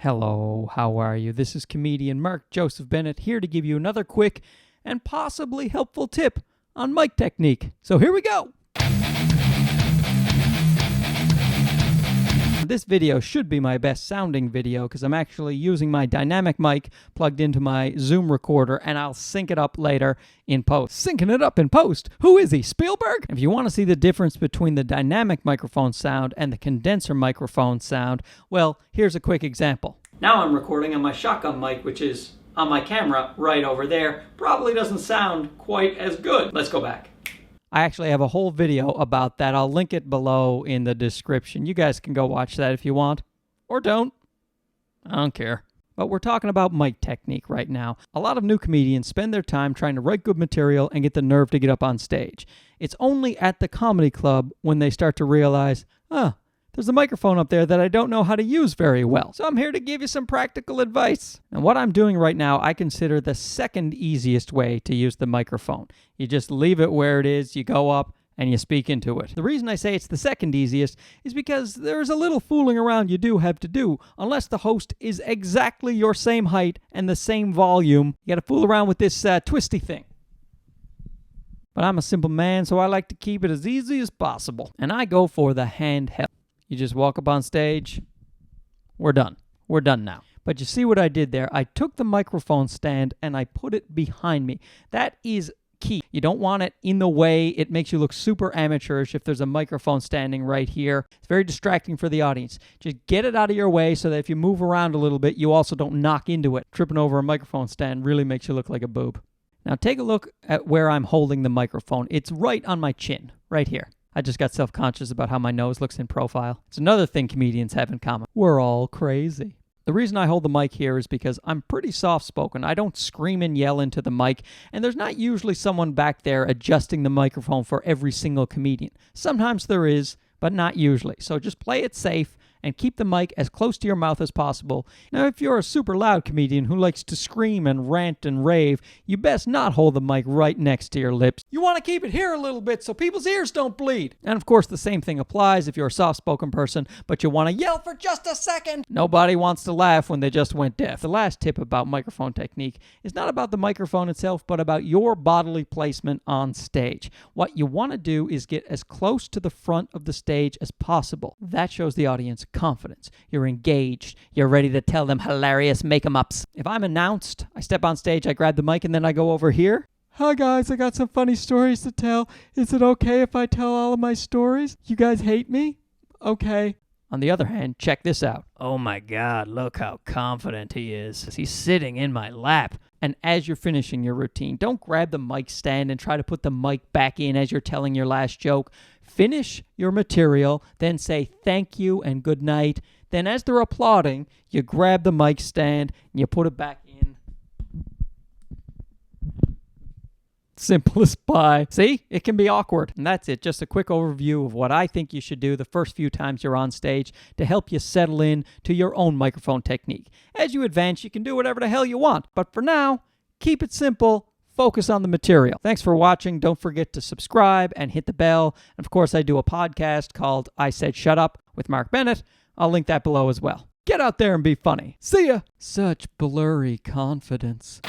Hello, how are you? This is Comedian Mark Bennett here to give you another quick and possibly helpful tip on mic technique. So here we go. This video should be my best sounding video because I'm actually using my dynamic mic plugged into my Zoom recorder, and I'll sync it up later in post. Syncing it up in post? Who is he, Spielberg? If you want to see the difference between the dynamic microphone sound and the condenser microphone sound, well, here's a quick example. Now I'm recording on my shotgun mic, which is on my camera right over there. Probably doesn't sound quite as good. Let's go back. I actually have a whole video about that. I'll link it below in the description. You guys can go watch that if you want. Or don't. I don't care. But we're talking about mic technique right now. A lot of new comedians spend their time trying to write good material and get the nerve to get up on stage. It's only at the comedy club when they start to realize, there's a microphone up there that I don't know how to use very well. So I'm here to give you some practical advice. And what I'm doing right now, I consider the second easiest way to use the microphone. You just leave it where it is, you go up, and you speak into it. The reason I say it's the second easiest is because there's a little fooling around you do have to do, unless the host is exactly your same height and the same volume. You gotta fool around with this twisty thing. But I'm a simple man, so I like to keep it as easy as possible. And I go for the handheld. You just walk up on stage. We're done. We're done now. But you see what I did there? I took the microphone stand and I put it behind me. That is key. You don't want it in the way. It makes you look super amateurish if there's a microphone standing right here. It's very distracting for the audience. Just get it out of your way so that if you move around a little bit, you also don't knock into it. Tripping over a microphone stand really makes you look like a boob. Now take a look at where I'm holding the microphone. It's right on my chin, right here. I just got self-conscious about how my nose looks in profile. It's another thing comedians have in common. We're all crazy. The reason I hold the mic here is because I'm pretty soft-spoken. I don't scream and yell into the mic, and there's not usually someone back there adjusting the microphone for every single comedian. Sometimes there is, but not usually. So just play it safe and keep the mic as close to your mouth as possible. Now, if you're a super loud comedian who likes to scream and rant and rave, you best not hold the mic right next to your lips. You want to keep it here a little bit so people's ears don't bleed. And of course, the same thing applies if you're a soft-spoken person, but you want to yell for just a second. Nobody wants to laugh when they just went deaf. The last tip about microphone technique is not about the microphone itself, but about your bodily placement on stage. What you want to do is get as close to the front of the stage as possible. That shows the audience confidence. You're engaged. You're ready to tell them hilarious make-em-ups. If I'm announced, I step on stage, I grab the mic, and then I go over here. Hi guys, I got some funny stories to tell. Is it okay if I tell all of my stories? You guys hate me? Okay. On the other hand, check this out. Oh my God, look how confident he is. He's sitting in my lap. And as you're finishing your routine, don't grab the mic stand and try to put the mic back in as you're telling your last joke. Finish your material, then say thank you and good night. Then as they're applauding, you grab the mic stand and you put it back in. Simple as pie. See? It can be awkward. And that's it. Just a quick overview of what I think you should do the first few times you're on stage to help you settle in to your own microphone technique. As you advance, you can do whatever the hell you want. But for now, keep it simple. Focus on the material. Thanks for watching. Don't forget to subscribe and hit the bell. And of course, I do a podcast called I Said Shut Up with Mark Bennett. I'll link that below as well. Get out there and be funny. See ya. Such blurry confidence.